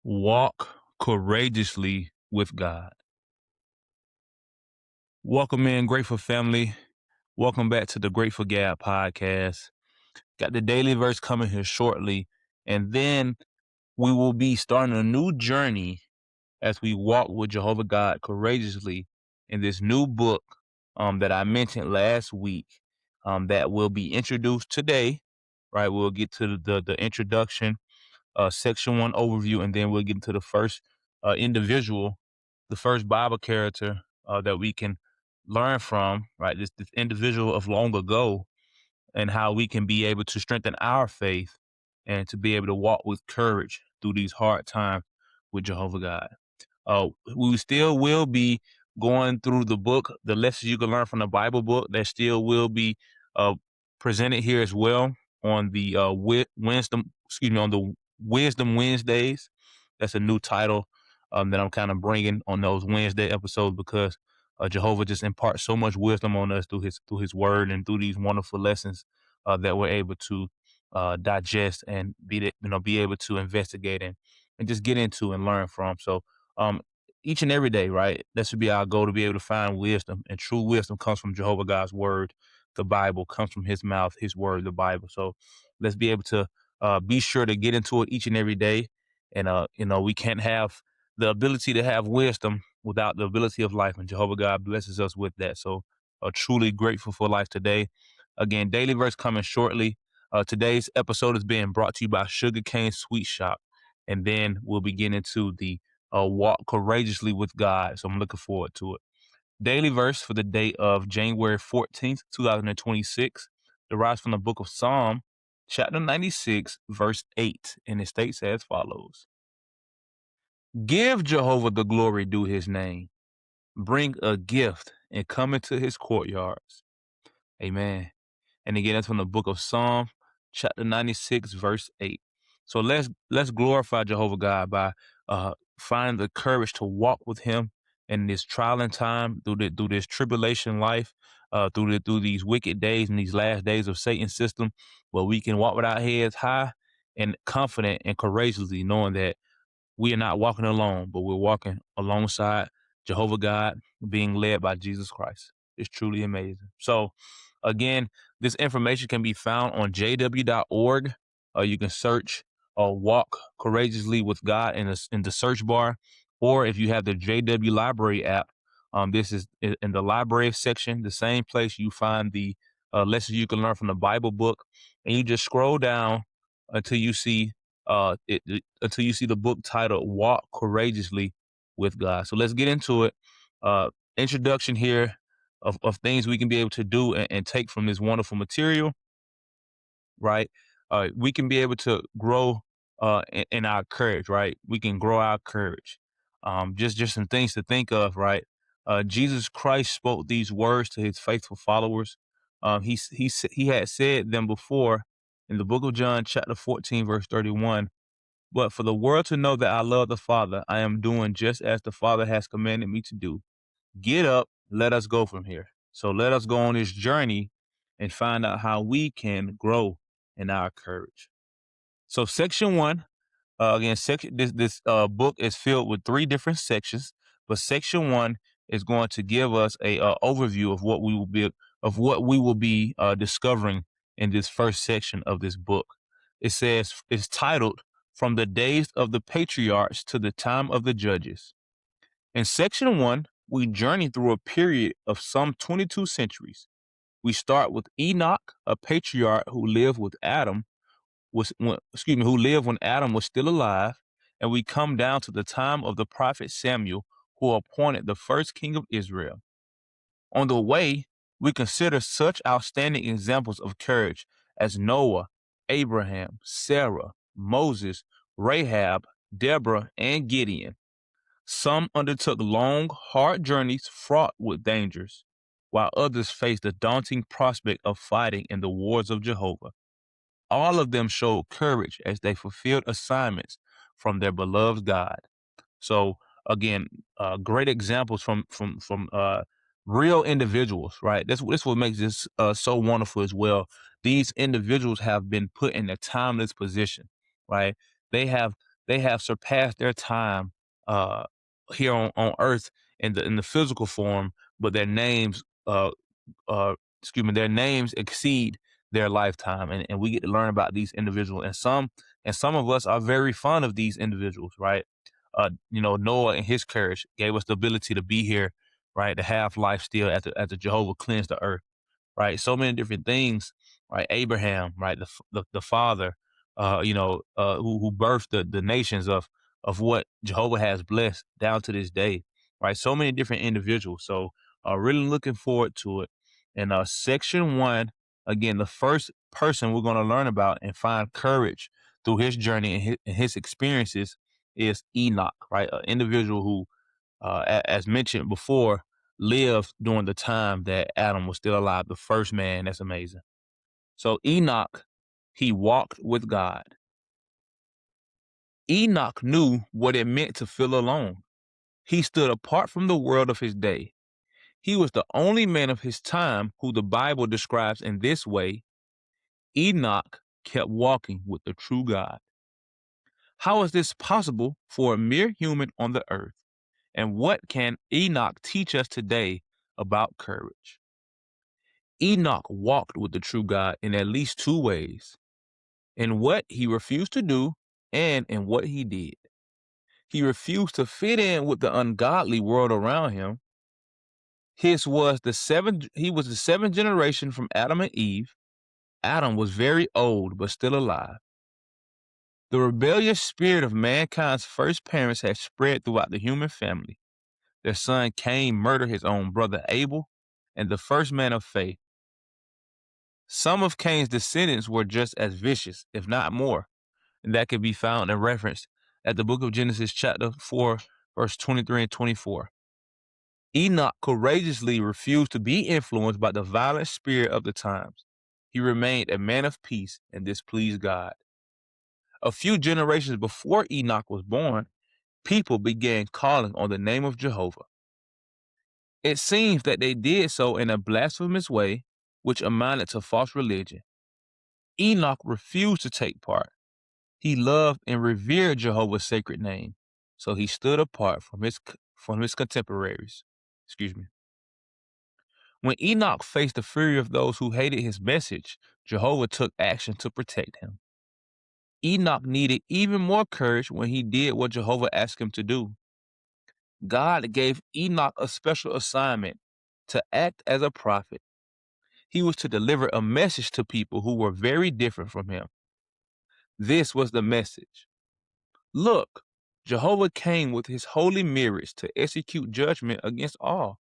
Walk courageously with God. Welcome in, Grateful family. Welcome back to the Grateful Gab podcast. Got the daily verse coming here shortly, and then we will be starting a new journey as we walk with Jehovah God courageously in this new book that I mentioned last week that will be introduced today. Right, we'll get to the introduction, section 1 overview, and then we'll get into the first individual, the first Bible character that we can learn from, right? This individual of long ago, and how we can be able to strengthen our faith and to be able to walk with courage through these hard times with Jehovah God. We still will be going through the book, the lessons you can learn from the Bible book. That still will be uh, presented here as well on the on the Wisdom Wednesdays. That's a new title that I'm kind of bringing on those Wednesday episodes because Jehovah just imparts so much wisdom on us through his word and through these wonderful lessons that we're able to digest and be able to investigate and just get into and learn from. So um, each and every day, right? That should be our goal, to be able to find wisdom, and true wisdom comes from Jehovah God's word. The Bible comes from his mouth, his word, the Bible. So let's be able to be sure to get into it each and every day. And, we can't have the ability to have wisdom without the ability of life. And Jehovah God blesses us with that. So truly grateful for life today. Again, daily verse coming shortly. Today's episode is being brought to you by Sugarcane Sweet Shop. And then we'll be getting into the walk courageously with God. So I'm looking forward to it. Daily verse for the day of January 14th, 2026, derives from the book of Psalm, chapter 96, verse 8. And it states as follows: Give Jehovah the glory due his name. Bring a gift and come into his courtyards. Amen. And again, that's from the book of Psalm, chapter 96, verse 8. So let's glorify Jehovah God by finding the courage to walk with him in this trialing time, through this tribulation life, through these wicked days and these last days of Satan's system, where we can walk with our heads high and confident and courageously, knowing that we are not walking alone, but we're walking alongside Jehovah God, being led by Jesus Christ. It's truly amazing. So again, this information can be found on jw.org. You can search Walk Courageously with God in the search bar. Or if you have the JW Library app, this is in the library section, the same place you find the lessons you can learn from the Bible book. And you just scroll down until you see the book titled Walk Courageously with God. So let's get into it. Introduction here of things we can be able to do and take from this wonderful material, right? We can be able to grow in our courage, right? We can grow our courage. Just some things to think of, right? Jesus Christ spoke these words to his faithful followers. He had said them before in the book of John, chapter 14, verse 31. But for the world to know that I love the Father, I am doing just as the Father has commanded me to do. Get up, let us go from here. So let us go on this journey and find out how we can grow in our courage. So section 1, this book is filled with 3 different sections, but section 1 is going to give us a overview of what we will be discovering in this first section of this book. It's titled From the Days of the Patriarchs to the Time of the Judges. In section 1, we journey through a period of some 22 centuries. We start with Enoch, a patriarch who lived when Adam was still alive, and we come down to the time of the prophet Samuel, who appointed the first king of Israel. On the way, we consider such outstanding examples of courage as Noah, Abraham, Sarah, Moses, Rahab, Deborah, and Gideon. Some undertook long, hard journeys fraught with dangers, while others faced the daunting prospect of fighting in the wars of Jehovah. All of them showed courage as they fulfilled assignments from their beloved God. So again, great examples from real individuals, right? This what makes this so wonderful as well. These individuals have been put in a timeless position, right? They have they have surpassed their time uh, here on earth in the physical form, but uh, their names exceed their lifetime, and we get to learn about these individuals. And some of us are very fond of these individuals, right? Noah and his courage gave us the ability to be here, right? To have life still after Jehovah cleansed the earth, right? So many different things, right? Abraham, right? The father, who birthed the nations of what Jehovah has blessed down to this day, right? So many different individuals. So, really looking forward to it. And section one, again, the first person we're going to learn about and find courage through his journey and his experiences is Enoch, right? An individual who, as mentioned before, lived during the time that Adam was still alive, the first man. That's amazing. So Enoch, he walked with God. Enoch knew what it meant to feel alone. He stood apart from the world of his day. He was the only man of his time who the Bible describes in this way: Enoch kept walking with the true God. How is this possible for a mere human on the earth? And what can Enoch teach us today about courage? Enoch walked with the true God in at least two ways: in what he refused to do and in what he did. He refused to fit in with the ungodly world around him. He was the seventh generation from Adam and Eve. Adam was very old but still alive. The rebellious spirit of mankind's first parents had spread throughout the human family. Their son Cain murdered his own brother Abel, and the first man of faith. Some of Cain's descendants were just as vicious, if not more, and that can be found and referenced at the book of Genesis chapter 4, verse 23 and 24. Enoch courageously refused to be influenced by the violent spirit of the times. He remained a man of peace, and this pleased God. A few generations before Enoch was born, people began calling on the name of Jehovah. It seems that they did so in a blasphemous way, which amounted to false religion. Enoch refused to take part. He loved and revered Jehovah's sacred name, so he stood apart from his contemporaries. Excuse me. When Enoch faced the fury of those who hated his message, Jehovah took action to protect him. Enoch needed even more courage when he did what Jehovah asked him to do. God gave Enoch a special assignment: to act as a prophet. He was to deliver a message to people who were very different from him. This was the message: look, Jehovah came with his holy mirrors to execute judgment against all,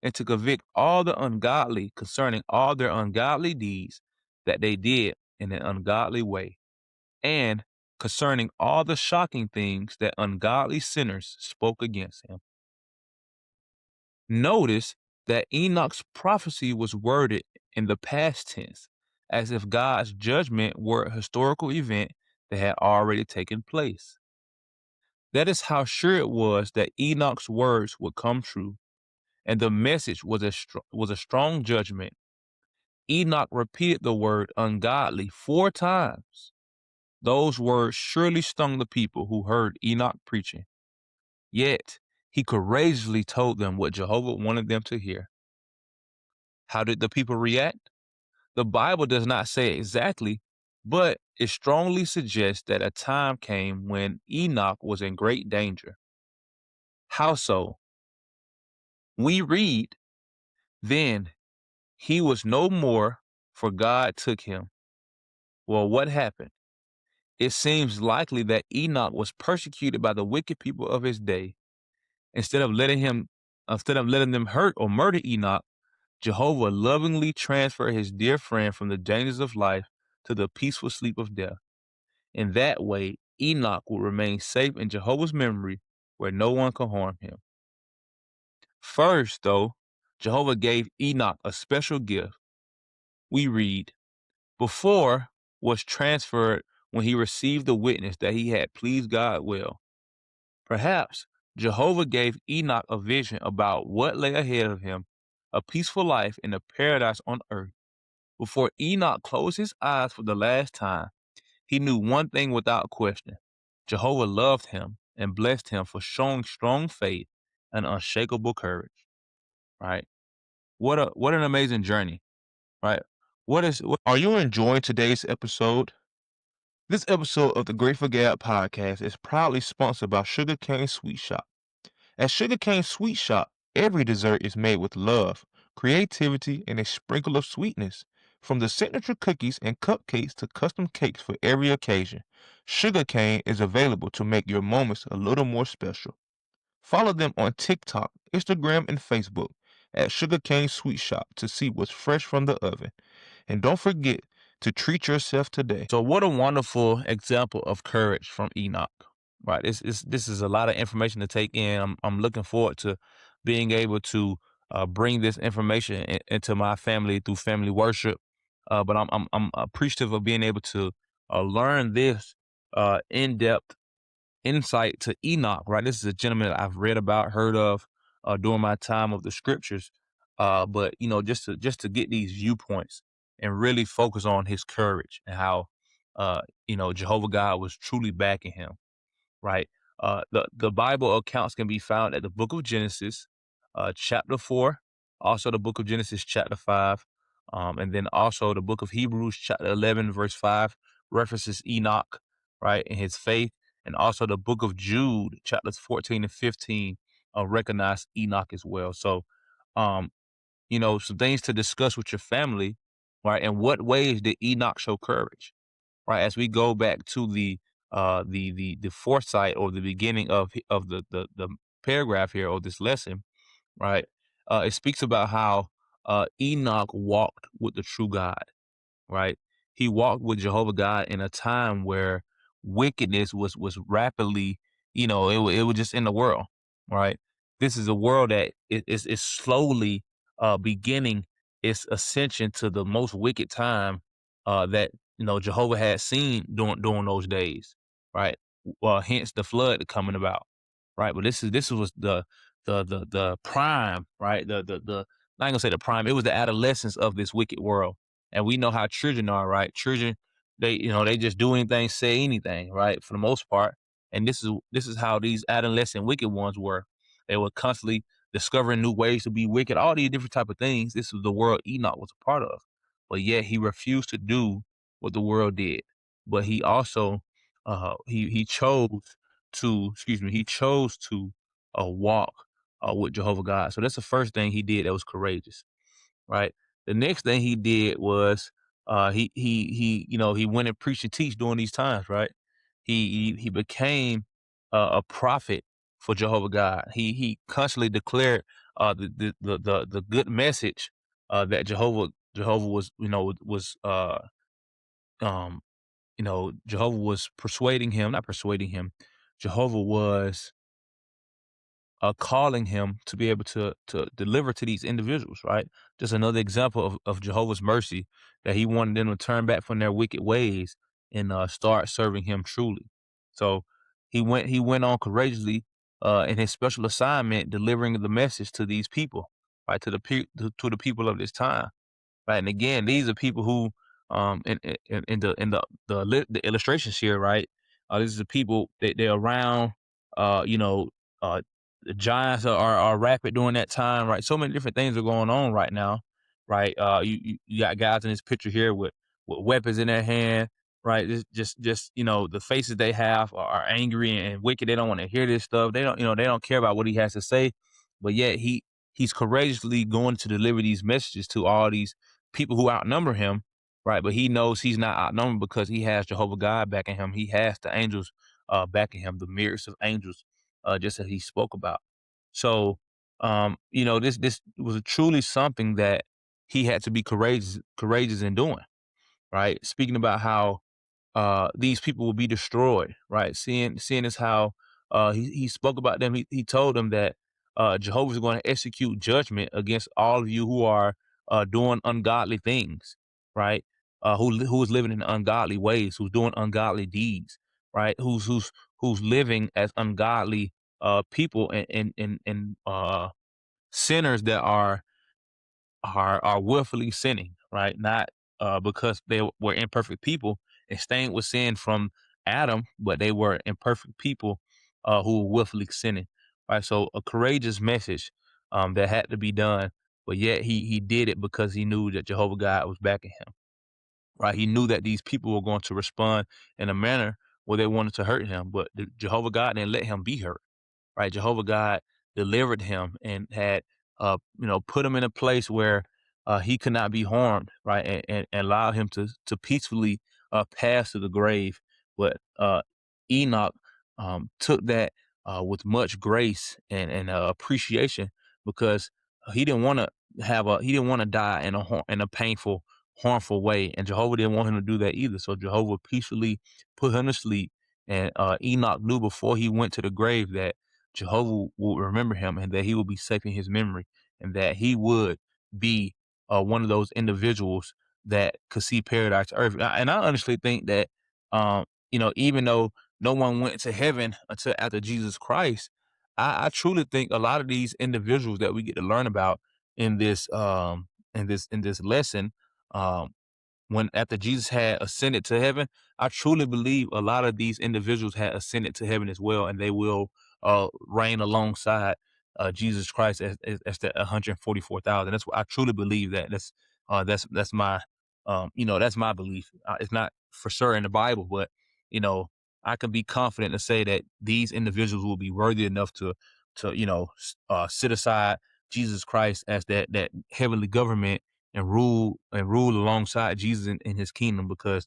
and to convict all the ungodly concerning all their ungodly deeds that they did in an ungodly way, and concerning all the shocking things that ungodly sinners spoke against him. Notice that Enoch's prophecy was worded in the past tense, as if God's judgment were a historical event that had already taken place. That is how sure it was that Enoch's words would come true, and the message was a strong judgment. Enoch repeated the word ungodly 4 times. Those words surely stung the people who heard Enoch preaching. Yet, he courageously told them what Jehovah wanted them to hear. How did the people react? The Bible does not say exactly, but it strongly suggests that a time came when Enoch was in great danger. How so? We read, then he was no more, for God took him. Well, what happened? It seems likely that Enoch was persecuted by the wicked people of his day. Instead of letting them hurt or murder Enoch, Jehovah lovingly transferred his dear friend from the dangers of life to the peaceful sleep of death. In that way, Enoch will remain safe in Jehovah's memory, where no one can harm him. First, though, Jehovah gave Enoch a special gift. We read, before was transferred when he received the witness that he had pleased God well. Perhaps Jehovah gave Enoch a vision about what lay ahead of him, a peaceful life in a paradise on earth. Before Enoch closed his eyes for the last time, he knew one thing without question: Jehovah loved him and blessed him for showing strong faith and unshakable courage, right? What an amazing journey, right? Are you enjoying today's episode? This episode of the Grateful Gab podcast is proudly sponsored by Sugarcane Sweet Shop. At Sugarcane Sweet Shop, every dessert is made with love, creativity, and a sprinkle of sweetness. From the signature cookies and cupcakes to custom cakes for every occasion, Sugarcane is available to make your moments a little more special. Follow them on TikTok, Instagram, and Facebook at Sugarcane Sweet Shop to see what's fresh from the oven. And don't forget to treat yourself today. So what a wonderful example of courage from Enoch, right? This is a lot of information to take in. I'm looking forward to being able to bring this information into my family through family worship. But I'm appreciative of being able to learn this in depth insight to Enoch, right? This is a gentleman that I've read about, heard of during my time of the scriptures. But just to get these viewpoints and really focus on his courage and how Jehovah God was truly backing him, right? The Bible accounts can be found at the book of Genesis, chapter 4, also the book of Genesis, chapter 5, and then also the book of Hebrews, chapter 11, verse 5, references Enoch, right, and his faith, and also the book of Jude, chapters 14 and 15, recognize Enoch as well. So, some things to discuss with your family, right? In what ways did Enoch show courage? Right, as we go back to the foresight or the beginning of the paragraph here or this lesson, right? It speaks about how Enoch walked with the true God, right? He walked with Jehovah God in a time where wickedness was rapidly, it was just in the world, right? This is a world that is slowly beginning its ascension to the most wicked time that Jehovah had seen during those days, right? Hence the flood coming about, right? But this was the prime, right? The I'm not gonna say the prime. It was the adolescence of this wicked world, and we know how children are, right? Children, they just do anything, say anything, right? For the most part. And this is how these adolescent wicked ones were. They were constantly discovering new ways to be wicked, all these different type of things. This was the world Enoch was a part of. But yet he refused to do what the world did. But he also he chose to walk with Jehovah God. So that's the first thing he did that was courageous, right? The next thing he did was he went and preached and teach during these times, right? He became a prophet for Jehovah God. He constantly declared the good message that Jehovah um Jehovah was persuading him, not persuading him. Jehovah was calling him to be able to deliver to these individuals, right? Just another example of Jehovah's mercy, that he wanted them to turn back from their wicked ways and start serving him truly. So he went on courageously in his special assignment, delivering the message to these people, right? To the people of this time. Right. And again, these are people who, in the illustrations here, right? These are people that they're around, you know, the giants are rapid during that time, right? So many different things are going on right now, right? You got guys in this picture here with weapons in their hand, right? Just the faces they have are angry and wicked. They don't want to hear this stuff. They don't care about what he has to say, but yet he's courageously going to deliver these messages to all these people who outnumber him, right? But he knows he's not outnumbered because he has Jehovah God backing him. He has the angels backing him, the myriads of angels, just as he spoke about. So, this was truly something that he had to be courageous in doing, right? Speaking about how these people will be destroyed, right? Seeing as how he spoke about them. He told them that Jehovah is going to execute judgment against all of you who are doing ungodly things, right? Who is living in ungodly ways, who's doing ungodly deeds, right? Who's living as ungodly people and sinners that are willfully sinning, right? Not because they were imperfect people and stained with sin from Adam, but they were imperfect people who were willfully sinning. Right. So a courageous message that had to be done, but yet he did it because he knew that Jehovah God was backing him. Right. He knew that these people were going to respond in a manner where they wanted to hurt him, but Jehovah God didn't let him be hurt. Right. Jehovah God delivered him and had, put him in a place where he could not be harmed. Right. And allowed him to peacefully pass to the grave. But Enoch took that with much grace and appreciation, because he didn't want to he didn't want to die in a painful, harmful way. And Jehovah didn't want him to do that either. So Jehovah peacefully put him to sleep. And Enoch knew before he went to the grave that Jehovah will remember him and that he will be safe in his memory, and that he would be one of those individuals that could see paradise earth. And I honestly think that, even though no one went to heaven until after Jesus Christ, I truly think a lot of these individuals that we get to learn about in this lesson, um, when after Jesus had ascended to heaven, I truly believe a lot of these individuals had ascended to heaven as well, and they will reign alongside Jesus Christ as the 144,000. That's what I truly believe. That's my that's my belief. It's not for sure in the Bible, but you know I can be confident to say that these individuals will be worthy enough to sit aside Jesus Christ as that heavenly government and rule alongside Jesus in his kingdom, because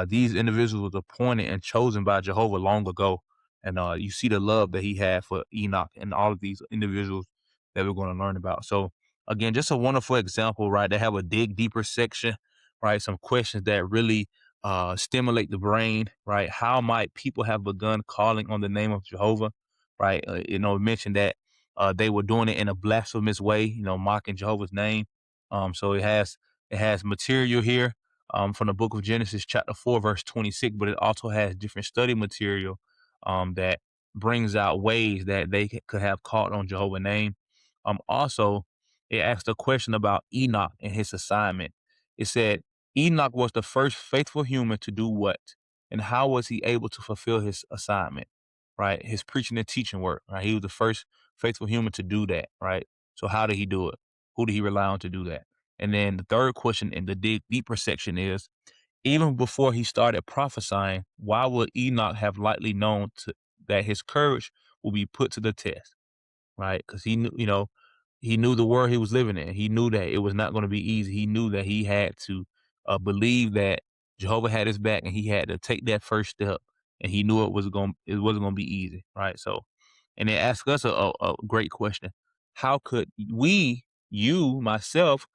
these individuals were appointed and chosen by Jehovah long ago. And you see the love that he had for Enoch and all of these individuals that we're going to learn about. So again, just a wonderful example, right? They have a dig deeper section, right? Some questions that really stimulate the brain, right? How might people have begun calling on the name of Jehovah, right? Mentioned that they were doing it in a blasphemous way, mocking Jehovah's name. So it has material here from the book of Genesis, chapter 4, verse 26, but it also has different study material that brings out ways that they could have called on Jehovah's name. Also, it asked a question about Enoch and his assignment. It said, Enoch was the first faithful human to do what? And how was he able to fulfill his assignment? Right? His preaching and teaching work, right? He was the first faithful human to do that, right? So how did he do it? Who did he rely on to do that? And then the third question in the deeper section is, even before he started prophesying, why would Enoch have likely known that his courage will be put to the test? Right? Because he knew the world he was living in. He knew that it was not going to be easy. He knew that he had to believe that Jehovah had his back, and he had to take that first step. And he knew it wasn't going to be easy. Right? So, and it asked us a great question: how could you, myself,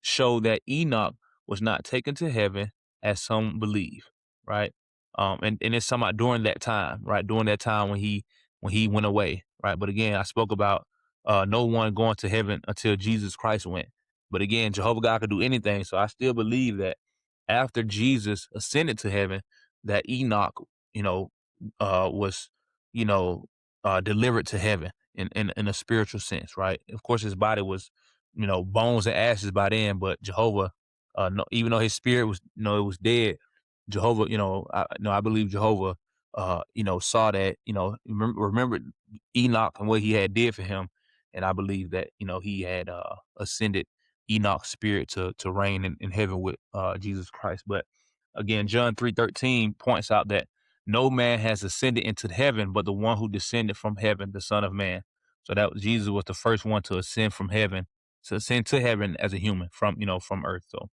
show that Enoch was not taken to heaven as some believe, right? And it's somewhat during that time, right? During that time when he went away, right? But again, I spoke about no one going to heaven until Jesus Christ went. But again, Jehovah God could do anything, so I still believe that after Jesus ascended to heaven, that Enoch, you know, was, you know, delivered to heaven in a spiritual sense, right? Of course, his body was, bones and ashes by then, but Jehovah, no, even though his spirit was, it was dead, Jehovah, I believe Jehovah, saw that, remembered Enoch and what he had did for him. And I believe that, he had ascended Enoch's spirit to reign in heaven with Jesus Christ. But again, John 3:13 points out that no man has ascended into heaven, but the one who descended from heaven, the Son of Man. So that Jesus was the first one to ascend from heaven, to ascend to heaven as a human from earth. So,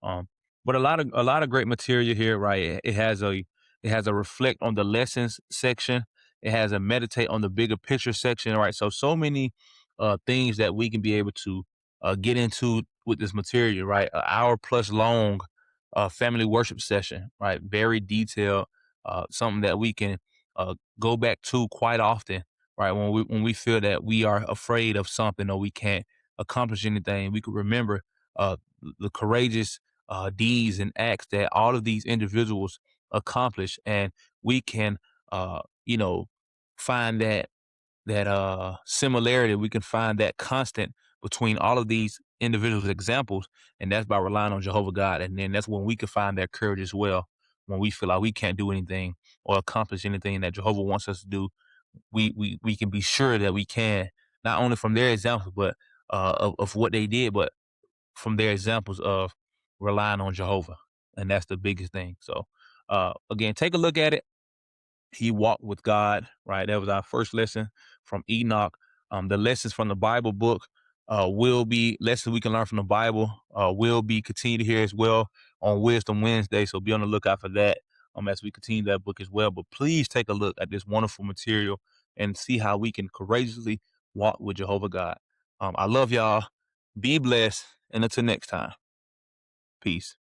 um, but a lot of great material here, right? It has a reflect on the lessons section. It has a meditate on the bigger picture section, right? So many things that we can be able to get into with this material, right? An hour plus long family worship session, right? Very detailed, something that we can go back to quite often, right? When we feel that we are afraid of something or we can't accomplish anything, we could remember the courageous deeds and acts that all of these individuals accomplish, and we can, find that similarity. We can find that constant between all of these individuals' examples, and that's by relying on Jehovah God. And then that's when we can find that courage as well. when we feel like we can't do anything or accomplish anything that Jehovah wants us to do, we can be sure that we can, not only from their examples, but of what they did, but from their examples of relying on Jehovah. And that's the biggest thing. So again, take a look at it. He walked with God, right? That was our first lesson from Enoch. The lessons from the Bible book will be lessons we can learn from the Bible, will be continued here as well on Wisdom Wednesday. So be on the lookout for that as we continue that book as well. But please take a look at this wonderful material and see how we can courageously walk with Jehovah God. I love y'all. Be blessed. And until next time, peace.